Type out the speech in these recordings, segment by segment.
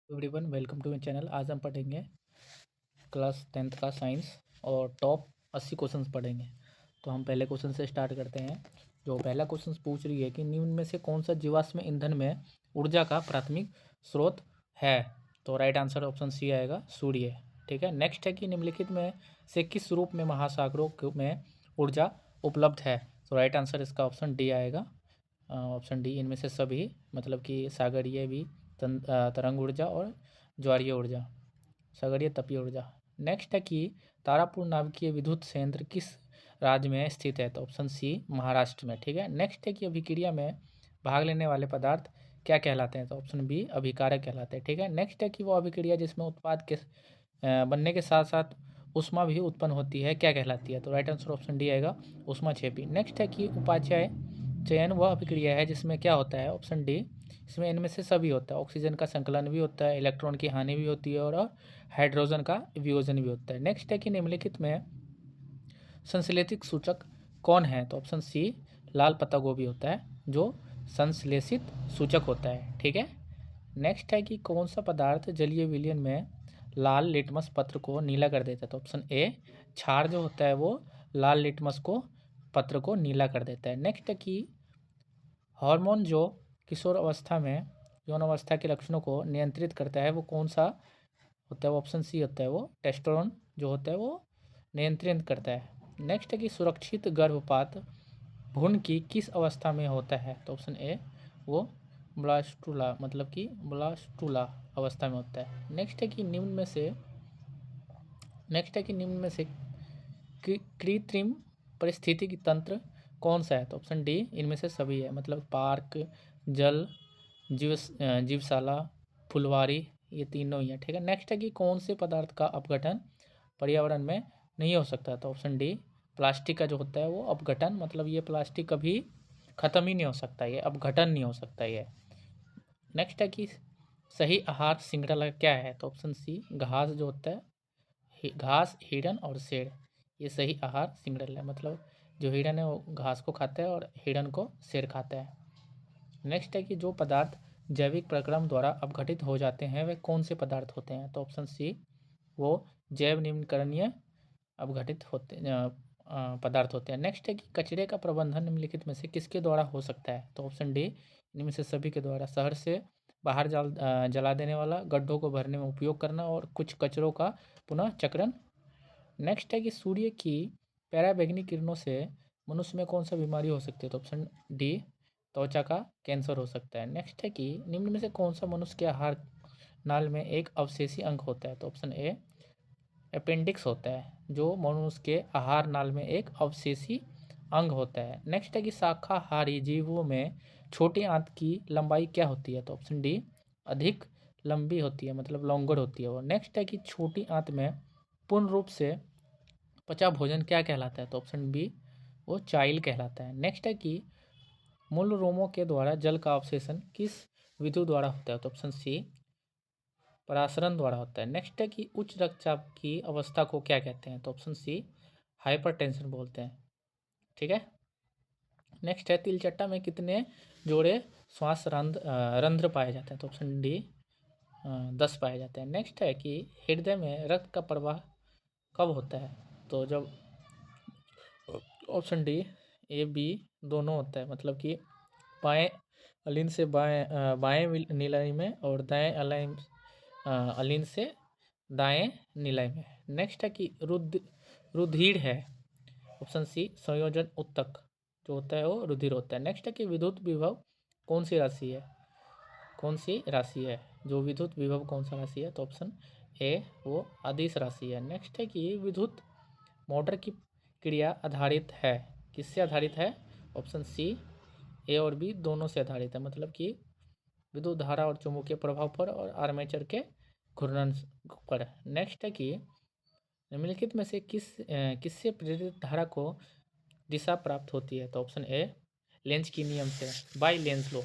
Everyone welcome to my channel. आज हम पढ़ेंगे क्लास 10th का साइंस और टॉप 80 क्वेश्चंस पढ़ेंगे। तो हम पहले क्वेश्चन से स्टार्ट करते हैं। जो पहला क्वेश्चन पूछ रही है कि निम्न में से कौन सा जीवाश्म ईंधन में ऊर्जा का प्राथमिक स्रोत है। तो राइट आंसर ऑप्शन सी आएगा, सूर्य। ठीक है। नेक्स्ट है कि निम्नलिखित में से किस रूप में महासागरों में ऊर्जा उपलब्ध है। तो राइट आंसर इसका ऑप्शन डी आएगा, ऑप्शन डी। इनमें से सभी मतलब कि सागरीय भी तरंग ऊर्जा और ज्वारीय ऊर्जा, सागरीय तपीय ऊर्जा। नेक्स्ट है कि तारापुर नाभिकीय विद्युत संयंत्र किस राज्य में स्थित है। तो ऑप्शन सी महाराष्ट्र में। ठीक है। नेक्स्ट है कि अभिक्रिया में भाग लेने वाले पदार्थ क्या कहलाते हैं। तो ऑप्शन बी अभिकारक कहलाते हैं। ठीक है। नेक्स्ट है कि वो अभिक्रिया जिसमें उत्पाद के बनने के साथ साथ उष्मा भी उत्पन्न होती है क्या कहलाती है। तो राइट आंसर ऑप्शन डी आएगा, उष्माक्षेपी। नेक्स्ट है कि उपापचय चयन वह अभिक्रिया है जिसमें क्या होता है। ऑप्शन डी, इसमें इनमें से सभी होता है। ऑक्सीजन का संकलन भी होता है, इलेक्ट्रॉन की हानि भी होती है और हाइड्रोजन का वियोजन भी होता है। नेक्स्ट है कि निम्नलिखित में संश्लेषित सूचक कौन है। तो ऑप्शन सी लाल पत्ता गोभी होता है जो संश्लेषित सूचक होता है। ठीक है। नेक्स्ट है कि कौन सा पदार्थ जलीय विलयन में लाल लिटमस पत्र को नीला कर देता है। तो ऑप्शन ए क्षार जो होता है वो लाल लिटमस को पत्र को नीला कर देता है। नेक्स्ट है कि हार्मोन जो किशोर अवस्था में यौन अवस्था के लक्षणों को नियंत्रित करता है वो कौन सा होता है। वो ऑप्शन सी होता है, वो टेस्टोस्टेरोन जो होता है वो नियंत्रित करता है। नेक्स्ट है कि सुरक्षित गर्भपात भ्रूण की किस अवस्था में होता है। तो ऑप्शन ए वो ब्लास्टुला मतलब कि ब्लास्टुला अवस्था में होता है। नेक्स्ट है कि निम्न में से कृत्रिम परिस्थितिकी तंत्र कौन सा है। तो ऑप्शन डी इनमें से सभी है, मतलब पार्क, जल, जीवशाला, फुलवारी, ये तीनों ही है। ठीक है। नेक्स्ट है कि कौन से पदार्थ का अपघटन पर्यावरण में नहीं हो सकता। तो ऑप्शन डी प्लास्टिक का जो होता है वो अपघटन, मतलब ये प्लास्टिक कभी ख़त्म ही नहीं हो सकता, ये अपघटन नहीं हो सकता ये। नेक्स्ट है कि सही आहार श्रृंखला क्या है। तो ऑप्शन सी घास जो होता है, घास, हिरन और शेर, ये सही आहार श्रृंखला है। मतलब जो हिरन है वो घास को खाता है और हिरन को शेर खाता है। नेक्स्ट है कि जो पदार्थ जैविक प्रक्रम द्वारा अपघटित हो जाते हैं वे कौन से पदार्थ होते हैं। तो ऑप्शन सी वो जैव निम्नकरणीय अपघटित पदार्थ होते हैं। नेक्स्ट है कि कचरे का प्रबंधन निम्नलिखित में से किसके द्वारा हो सकता है। तो ऑप्शन डी इनमें से सभी के द्वारा। शहर से बाहर जला देने वाला, गड्ढों को भरने में उपयोग करना और कुछ कचरों का पुनः चक्रण। नेक्स्ट है कि सूर्य की पैराबैंगनी किरणों से मनुष्य में कौन सा बीमारी हो सकती है। तो ऑप्शन डी त्वचा का कैंसर हो सकता है। नेक्स्ट है कि निम्न में से कौन सा मनुष्य के आहार नाल में एक अवशेषी अंग होता है। तो ऑप्शन ए अपेंडिक्स होता है जो मनुष्य के आहार नाल में एक अवशेषी अंग होता है। नेक्स्ट है कि शाकाहारी जीवों में छोटी आंत की लंबाई क्या होती है। तो ऑप्शन डी अधिक लंबी होती है, मतलब लॉन्गर होती है वो। नेक्स्ट है कि छोटी आंत में पूर्ण रूप से पचा भोजन क्या कहलाता है। तो ऑप्शन बी वो चाइल कहलाता है। नेक्स्ट है कि मूल रोमों के द्वारा जल का अवशेषण किस विधि द्वारा होता है। तो ऑप्शन सी परासरण द्वारा होता है। नेक्स्ट है कि उच्च रक्तचाप की अवस्था को क्या कहते हैं। तो ऑप्शन सी हाइपरटेंशन बोलते हैं। ठीक है। नेक्स्ट है तिलचट्टा में कितने जोड़े श्वास रंध्र पाए जाते हैं। तो ऑप्शन डी 10 पाए जाते हैं। नेक्स्ट है कि हृदय में रक्त का प्रवाह कब होता है। तो जब ऑप्शन डी ए बी दोनों होता है, मतलब कि बाएं अलिंद से बाएं नीलाई में और दाएं अलिंद से दाएं नीलाई में। नेक्स्ट है कि रुधिर है, ऑप्शन सी संयोजन उत्तक जो होता है वो रुधिर होता है। नेक्स्ट है कि विद्युत विभव कौन सी राशि है, जो विद्युत विभव कौन सा राशि है। तो ऑप्शन ए वो अदिश राशि है। नेक्स्ट है कि विद्युत मोटर की क्रिया आधारित है, किससे आधारित है। ऑप्शन सी ए और बी दोनों से आधारित है, मतलब कि विद्युत धारा और चुंबकीय प्रभाव पर और आर्मेचर के घूर्णन पर। नेक्स्ट है कि निम्नलिखित में से किससे प्रेरित धारा को दिशा प्राप्त होती है। तो ऑप्शन ए लेंज की नियम से, बाय लेंज लो।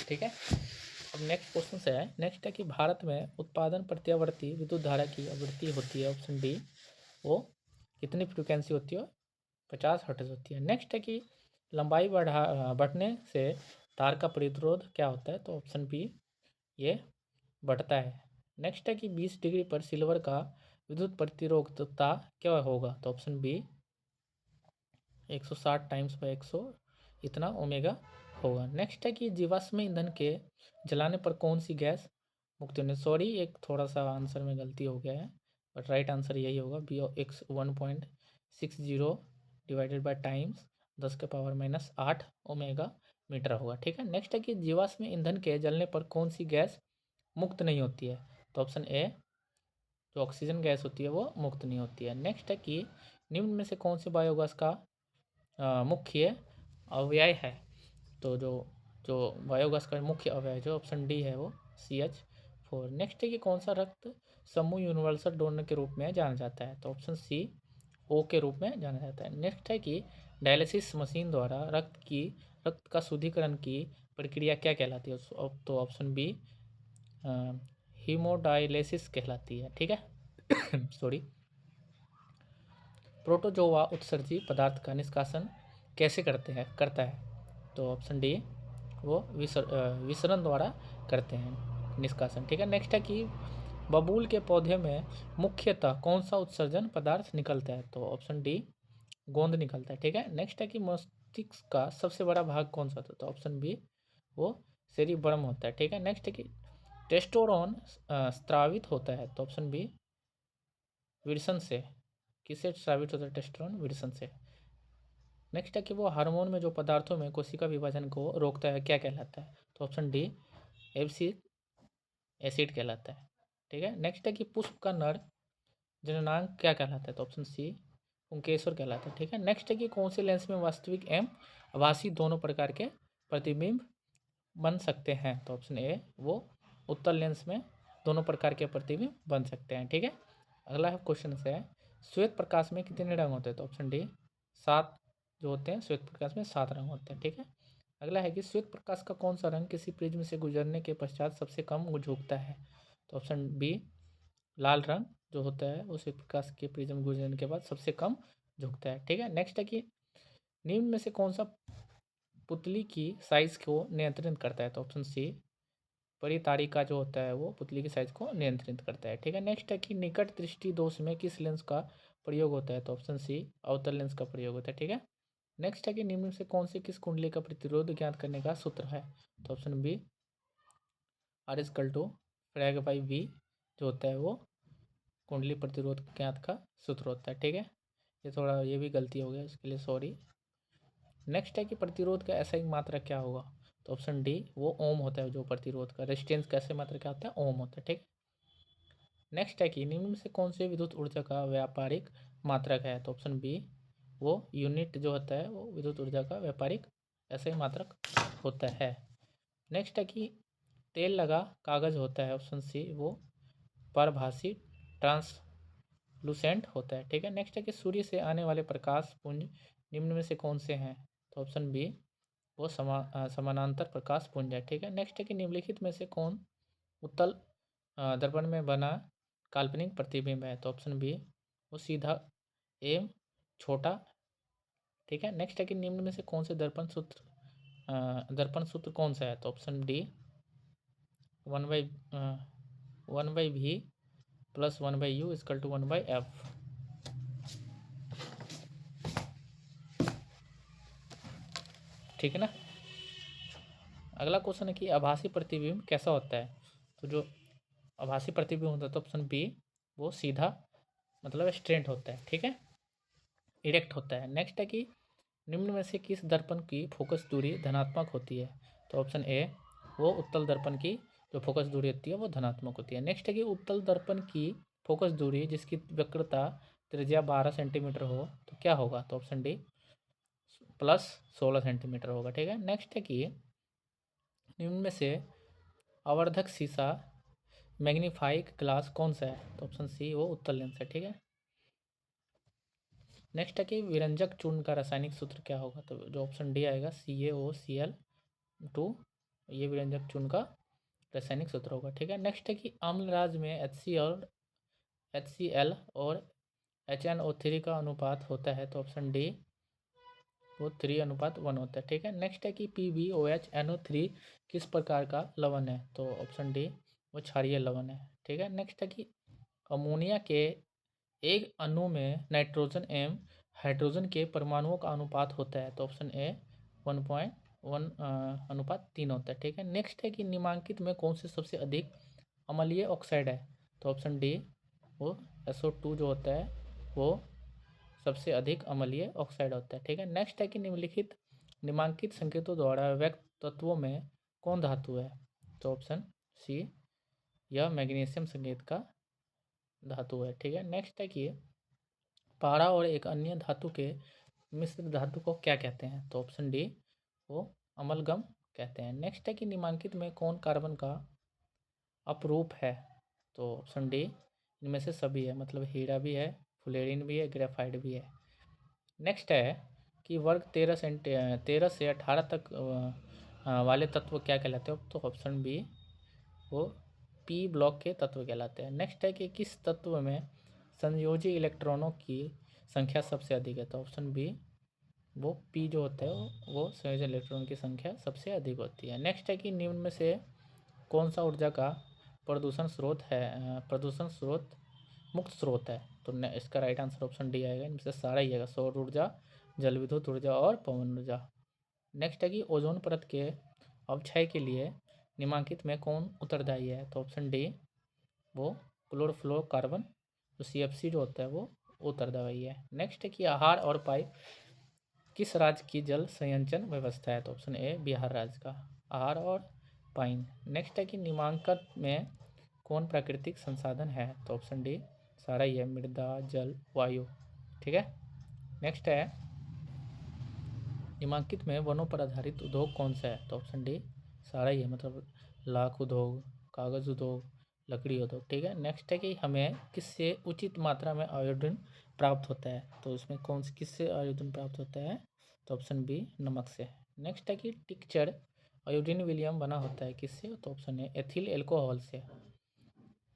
ठीक है। अब नेक्स्ट क्वेश्चन से है। नेक्स्ट है कि भारत में उत्पादन प्रत्यावर्ती विद्युत धारा की आवृत्ति होती है। ऑप्शन डी वो कितनी फ्रिक्वेंसी होती है, 50 हर्ट्ज होती है। नेक्स्ट है कि लंबाई बढ़ने से तार का प्रतिरोध क्या होता है। तो ऑप्शन बी ये बढ़ता है। नेक्स्ट है कि 20 डिग्री पर सिल्वर का विद्युत प्रतिरोधकता क्या होगा? तो ऑप्शन बी 160 टाइम्स बाय 100 इतना ओमेगा होगा। नेक्स्ट है कि जीवाश्म ईंधन के जलाने पर कौन सी गैस मुक्त होने, सॉरी एक थोड़ा सा आंसर में गलती हो गया है, बट राइट आंसर यही होगा, B X 1.60 divided by times 10⁻⁻8 omega metre होगा। ठीक है। नेक्स्ट है कि जीवाश्म ईंधन के जलने पर कौन सी गैस मुक्त नहीं होती है? तो ऑप्शन ए जो ऑक्सीजन गैस होती है वो मुक्त नहीं होती है। नेक्स्ट है कि निम्न में से कौन से बायोगैस का मुख्य अव्यय है? तो जो जो बायोगैस का मुख्य अव्यय जो ऑप्शन डी है वो CH4। नेक्स्ट है कि कौन सा रक्त समूह यूनिवर्सल डोनर के रूप में जाना जाता है? तो ऑप्शन सी O के रूप में जाना जाता है। नेक्स्ट है कि डायलिसिस मशीन द्वारा रक्त का शुद्धिकरण की प्रक्रिया क्या कहलाती है? तो ऑप्शन बी हीमोडायलिसिस कहलाती है। ठीक है सॉरी। प्रोटोजोआ उत्सर्जी पदार्थ का निष्कासन कैसे करता है? तो ऑप्शन डी वो विसरण द्वारा करते हैं निष्कासन। ठीक है। नेक्स्ट है कि बबूल के पौधे में मुख्यतः कौन सा उत्सर्जन पदार्थ निकलता है? तो ऑप्शन डी गोंद निकलता है। ठीक है। नेक्स्ट है कि मस्तिष्क का सबसे बड़ा भाग कौन सा होता है? तो ऑप्शन बी वो सेरिब्रम होता है। ठीक है। नेक्स्ट है कि टेस्टोरोन स्रावित होता है? तो ऑप्शन बी विल्सन से। किससे स्रावित होता है टेस्टोरोन? विल्सन से। नेक्स्ट है कि वो हार्मोन में जो पदार्थों में कोशिका विभाजन को रोकता है क्या कहलाता है? तो ऑप्शन डी एब्सिक एसिड कहलाता है। ठीक है। नेक्स्ट है कि पुष्प का नर जननांग क्या कहलाता है? तो ऑप्शन सी पुंकेश्वर कहलाता है। ठीक है। नेक्स्ट है कि कौन से लेंस में वास्तविक एवं आभासी दोनों प्रकार के प्रतिबिंब बन सकते हैं? तो ऑप्शन ए वो उत्तल लेंस में दोनों प्रकार के प्रतिबिंब बन सकते हैं। ठीक है। अगला क्वेश्चन से है श्वेत प्रकाश में कितने रंग होते हैं? तो ऑप्शन डी 7 जो होते हैं श्वेत प्रकाश में 7 रंग होते हैं। ठीक है। अगला है कि श्वेत प्रकाश का कौन सा रंग किसी प्रिज्म से गुजरने के पश्चात सबसे कम झुकता है? तो ऑप्शन बी लाल रंग जो होता है वो श्वेत प्रकाश के प्रिज्म गुजरने के बाद सबसे कम झुकता है। ठीक है। नेक्स्ट है कि निम्न में से कौन सा पुतली की साइज को नियंत्रित करता है? तो ऑप्शन सी परितारिका जो होता है वो पुतली की साइज को नियंत्रित करता है। ठीक है। नेक्स्ट है कि निकट दृष्टि दोष में किस लेंस का प्रयोग होता है? तो ऑप्शन सी अवतल लेंस का प्रयोग होता है। ठीक है। नेक्स्ट है कि निम्न में से कौन सी किस कुंडली का प्रतिरोध ज्ञात करने का सूत्र है? तो ऑप्शन बी R=2 फ्रैग बाई V जो होता है वो कुंडली प्रतिरोध ज्ञात का सूत्र होता है। ठीक है। ये थोड़ा ये भी गलती हो गया इसके लिए सॉरी। नेक्स्ट है कि प्रतिरोध का ऐसा ही मात्रा क्या होगा? तो ऑप्शन डी वो ओम होता है। जो प्रतिरोध का रेजिस्टेंस का ऐसे मात्रा क्या होता है? ओम होता है। ठीक। नेक्स्ट है कि निम्न में से कौन से विद्युत ऊर्जा का व्यापारिक मात्रक है? तो ऑप्शन बी वो यूनिट जो होता है वो विद्युत ऊर्जा का व्यापारिक ऐसे ही मात्रक होता है। नेक्स्ट है कि तेल लगा कागज होता है? ऑप्शन सी वो परभासी ट्रांसलूसेंट होता है। ठीक है। नेक्स्ट है कि सूर्य से आने वाले प्रकाश पुंज निम्न में से कौन से हैं? तो ऑप्शन बी वो समानांतर प्रकाश पुंज है। ठीक है। नेक्स्ट है कि निम्नलिखित में से कौन उत्तल दर्पण में बना काल्पनिक प्रतिबिंब है? तो ऑप्शन बी वो सीधा एम छोटा। ठीक है। नेक्स्ट है कि निम्न में से कौन से दर्पण सूत्र कौन सा है? तो option D 1/V + 1/U = 1/F। ठीक है ना। अगला क्वेश्चन है कि आभासी प्रतिबिंब कैसा होता है? तो जो आभासी प्रतिबिंब होता है तो ऑप्शन बी वो सीधा मतलब स्ट्रेट होता है। ठीक है। इरेक्ट होता है। नेक्स्ट है कि निम्न में से किस दर्पण की फोकस दूरी धनात्मक होती है? तो ऑप्शन ए वो उत्तल दर्पण की जो फोकस दूरी होती है वो धनात्मक होती है। नेक्स्ट है कि उत्तल दर्पण की फोकस दूरी जिसकी वक्रता त्रिज्या 12 सेंटीमीटर हो तो क्या होगा? तो ऑप्शन डी +16 सेंटीमीटर होगा। ठीक है। नेक्स्ट है कि निम्न में से आवर्धक शीशा मैग्नीफाइंग ग्लास कौन सा है? तो ऑप्शन सी वो उत्तल लेंस है। ठीक है। नेक्स्ट है कि विरंजक चूर्ण का रासायनिक सूत्र क्या होगा? तो जो ऑप्शन डी आएगा CaOCl2 ये विरंजक चूर्ण का रासायनिक सूत्र होगा। ठीक है। नेक्स्ट है कि अम्ल राज में HCl और HNO3 का अनुपात होता है? तो ऑप्शन डी वो 3:1 होता है। ठीक है। नेक्स्ट है कि PbOH NO3 किस प्रकार का लवण है? तो ऑप्शन डी वो क्षारीय लवण है। ठीक है, नेक्स्ट है कि अमोनिया के एक अणु में नाइट्रोजन एवं हाइड्रोजन के परमाणुओं का अनुपात होता है, तो ऑप्शन ए 1.1 अनुपात 3 होता है। ठीक है, नेक्स्ट है कि निम्नलिखित में कौन से सबसे अधिक अम्लीय ऑक्साइड है, तो ऑप्शन डी वो SO2 जो होता है वो सबसे अधिक अम्लीय ऑक्साइड होता है। ठीक है, नेक्स्ट है कि निम्नलिखित संकेतों द्वारा व्यक्त तत्वों में कौन धातु है, तो ऑप्शन सी यह मैग्नीशियम संकेत का धातु है। ठीक है, नेक्स्ट है कि पारा और एक अन्य धातु के मिश्र धातु को क्या कहते हैं, तो ऑप्शन डी वो अमलगम कहते हैं। नेक्स्ट है कि निम्नलिखित में कौन कार्बन का अपरूप है, तो ऑप्शन डी इनमें से सभी है, मतलब हीरा भी है, फ्लोरीन भी है, ग्रेफाइट भी है। नेक्स्ट है कि वर्ग 13 से 18 तक वाले तत्व क्या कहलाते हैं, तो ऑप्शन बी वो पी ब्लॉक के तत्व कहलाते हैं। नेक्स्ट है कि किस तत्व में संयोजी इलेक्ट्रॉनों की संख्या सबसे अधिक है, तो ऑप्शन बी वो पी जो होता है वो संयोजी इलेक्ट्रॉन की संख्या सबसे अधिक होती है। नेक्स्ट है कि निम्न में से कौन सा ऊर्जा का प्रदूषण स्रोत मुक्त स्रोत है, तो इसका राइट आंसर ऑप्शन डी आएगा। इनमें से सारा ही आएगा, सौर ऊर्जा, जल विद्युत ऊर्जा और पवन ऊर्जा। नेक्स्ट है कि ओजोन परत के अवक्षय के लिए निम्नलिखित में कौन उत्तरदायी है, तो ऑप्शन डी वो क्लोरोफ्लोरोकार्बन जो CFC जो होता है वो उत्तरदायी है। नेक्स्ट है कि आहार और पाइप किस राज्य की जल संचयन व्यवस्था है, तो ऑप्शन ए बिहार राज्य का आहार और पाइन। नेक्स्ट है कि निम्नांकन में कौन प्राकृतिक संसाधन है, तो ऑप्शन डी सारा ही है, मृदा, जल, वायु। ठीक है, नेक्स्ट है निम्नांकित में वनों पर आधारित उद्योग कौन सा है, तो ऑप्शन डी सारा ही है, मतलब लाख उद्योग, कागज उद्योग, लकड़ी उद्योग। ठीक है, नेक्स्ट है कि हमें किससे उचित मात्रा में आयोडीन प्राप्त होता है, तो इसमें कौन से किससे आयोडीन प्राप्त होता है, तो ऑप्शन बी नमक से। नेक्स्ट है कि टिंचर आयोडीन विलियम बना होता है किससे, तो ऑप्शन ए एथिल एल्कोहल से।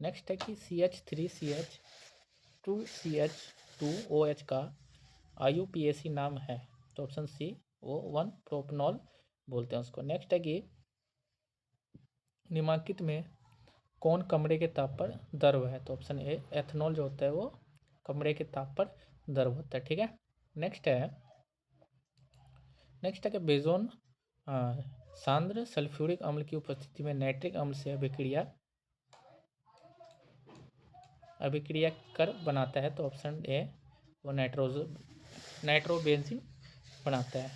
नेक्स्ट है कि CH3CH2CH2OH का IUPAC नाम है, तो ऑप्शन सी वो 1 प्रोपनॉल बोलते हैं उसको। नेक्स्ट है कि निम्नलिखित में कौन कमरे के ताप पर द्रव है, तो ऑप्शन ए एथनॉल जो होता है वो कमरे के ताप पर द्रव होता है। ठीक है, नेक्स्ट है कि बेजोन सांद्र सल्फ्यूरिक अम्ल की उपस्थिति में नाइट्रिक अम्ल से अभिक्रिया कर बनाता है, तो ऑप्शन ए वो नाइट्रोबेंजीन बनाता है।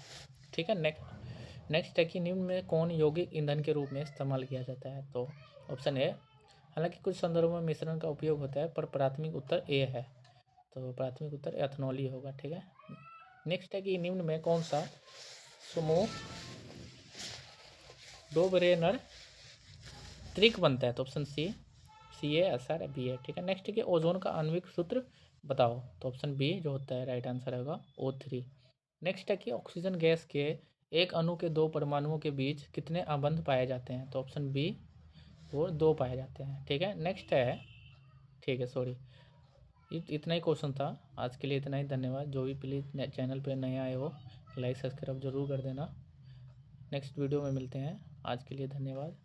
ठीक है, नेक्स्ट है कि निम्न में कौन यौगिक ईंधन के रूप में इस्तेमाल किया जाता है, तो ऑप्शन ए हालांकि कुछ संदर्भों में मिश्रण का उपयोग होता है पर प्राथमिक उत्तर ए है, तो प्राथमिक उत्तर एथनॉल ही होगा। ठीक है, नेक्स्ट है कि निम्न में कौन सा समूह डोबरेनर त्रिक बनता है, तो ऑप्शन सी CaSr Ba। ठीक है, नेक्स्ट है कि ओजोन का आणविक सूत्र बताओ, तो ऑप्शन बी जो होता है राइट आंसर होगा O3। नेक्स्ट है कि ऑक्सीजन गैस के एक अणु के 2 परमाणुओं के बीच कितने आबंध पाए जाते हैं, तो ऑप्शन बी वो 2 पाए जाते हैं। ठीक है, नेक्स्ट है, ठीक है सॉरी इतना ही क्वेश्चन था आज के लिए, इतना ही। धन्यवाद। जो भी प्लीज़ चैनल पे नए आए हो लाइक सब्सक्राइब जरूर कर देना। नेक्स्ट वीडियो में मिलते हैं, आज के लिए धन्यवाद।